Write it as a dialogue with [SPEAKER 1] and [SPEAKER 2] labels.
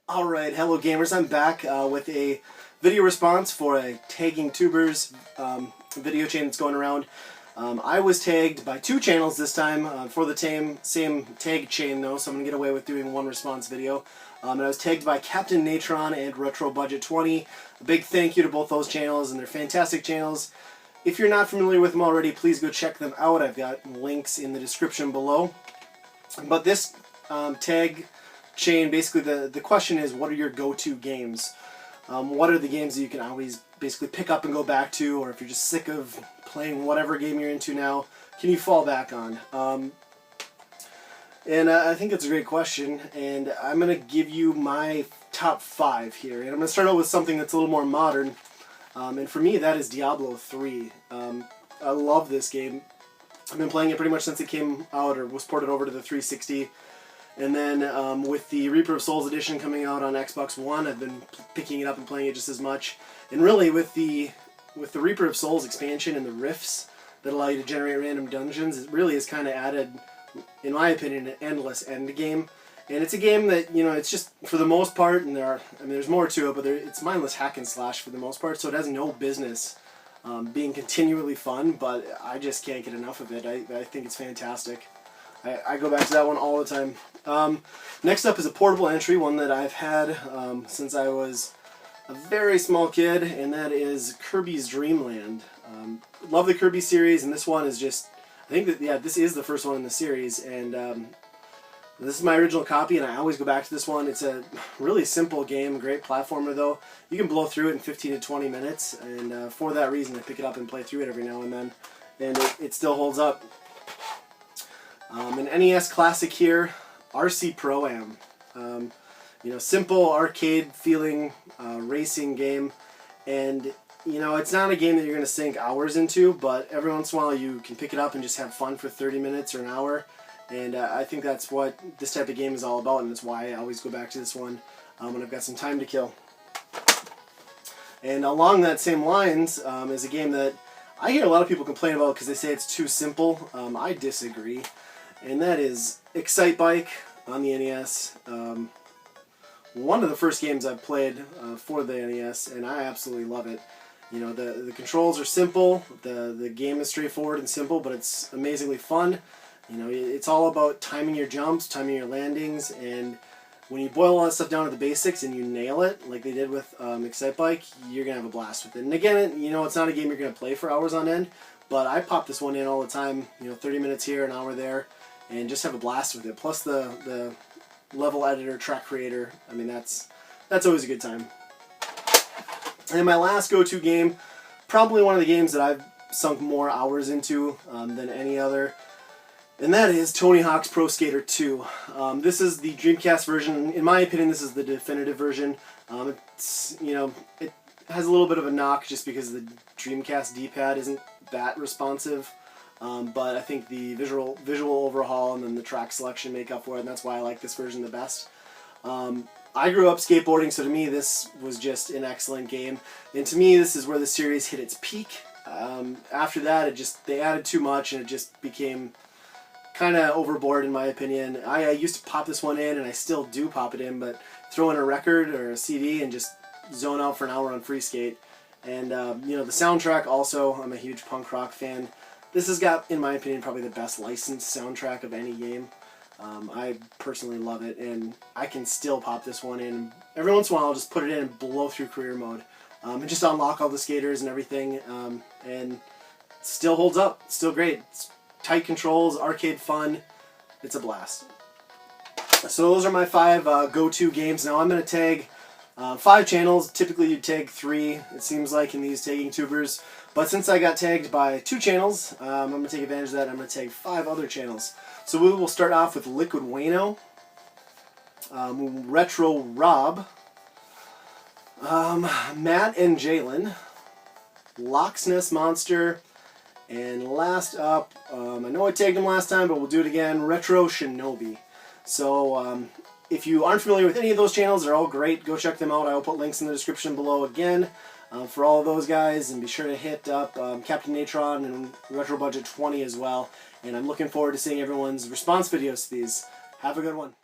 [SPEAKER 1] Alright, hello gamers, I'm back with a video response for a tagging tubers video chain that's going around. I was tagged by two channels this time for the same tag chain though, so I'm going to get away with doing one response video. And I was tagged by Captain Natron and Retrobudget20. A big thank you to both those channels, and they're fantastic channels. If you're not familiar with them already, please go check them out. I've got links in the description below. But this tag chain, basically the question is, what are your go-to games? What are the games that you can always basically pick up and go back to, or if you're just sick of playing whatever game you're into now, can you fall back on? I think it's a great question, and I'm going to give you my top 5 here. And I'm going to start out with something that's a little more modern, and for me that is Diablo 3. I love this game. I've been playing it pretty much since it came out or was ported over to the 360. And then with the Reaper of Souls edition coming out on Xbox One, I've been picking it up and playing it just as much. And really, with the Reaper of Souls expansion and the rifts that allow you to generate random dungeons, it really has kind of added, in my opinion, an endless end game. And it's a game that, you know, it's just, for the most part, and there's more to it, but it's mindless hack and slash for the most part, so it has no business being continually fun, but I just can't get enough of it. I think it's fantastic. I go back to that one all the time. Next up is a portable entry, one that I've had since I was a very small kid, and that is Kirby's Dream Land. Love the Kirby series, and this one is just, I think that, yeah, this is the first one in the series, and this is my original copy, and I always go back to this one. It's a really simple game, great platformer though. You can blow through it in 15 to 20 minutes, and for that reason I pick it up and play through it every now and then, and it still holds up. An NES classic here, RC Pro-Am. You know, simple arcade feeling racing game, and you know, it's not a game that you're going to sink hours into, but every once in a while you can pick it up and just have fun for 30 minutes or an hour, and I think that's what this type of game is all about, and that's why I always go back to this one when I've got some time to kill. And along that same lines is a game that I hear a lot of people complain about because they say it's too simple. I disagree. And that is Excitebike on the NES. One of the first games I've played for the NES, and I absolutely love it. You know, the controls are simple, the game is straightforward and simple, but it's amazingly fun. You know, it's all about timing your jumps, timing your landings, and when you boil all that stuff down to the basics and you nail it, like they did with Excitebike, you're going to have a blast with it. And again, you know, it's not a game you're going to play for hours on end, but I pop this one in all the time, you know, 30 minutes here, an hour there, and just have a blast with it. Plus the level editor, track creator, I mean, that's always a good time. And my last go-to game, probably one of the games that I've sunk more hours into than any other, and that is Tony Hawk's Pro Skater 2. This is the Dreamcast version. In my opinion, this is the definitive version. It's, you know, it has a little bit of a knock just because the Dreamcast D-pad isn't that responsive. But I think the visual overhaul and then the track selection make up for it, and that's why I like this version the best. I grew up skateboarding, so to me this was just an excellent game, and to me this is where the series hit its peak. After that, they added too much, and it just became kind of overboard in my opinion. I used to pop this one in, and I still do pop it in, but throw in a record or a CD and just zone out for an hour on free skate. And you know, the soundtrack also, I'm a huge punk rock fan. This has got, in my opinion, probably the best licensed soundtrack of any game. I personally love it, and I can still pop this one in. Every once in a while I'll just put it in and blow through career mode. And just unlock all the skaters and everything, and it still holds up. It's still great. It's tight controls, arcade fun. It's a blast. So those are my 5 go-to games. Now I'm going to tag 5 channels. Typically you tag 3, it seems like, in these tagging tubers. But since I got tagged by 2 channels, I'm going to take advantage of that. I'm going to tag 5 other channels. So we will start off with Liquid Wayno, Retro Rob, Matt and Jalen, Loch's Monster, and last up, I know I tagged him last time, but we'll do it again, Retro Shinobi. So if you aren't familiar with any of those channels, they're all great. Go check them out. I will put links in the description below again for all of those guys, and be sure to hit up Captain Natron and Retrobudget20 as well. And I'm looking forward to seeing everyone's response videos to these. Have a good one.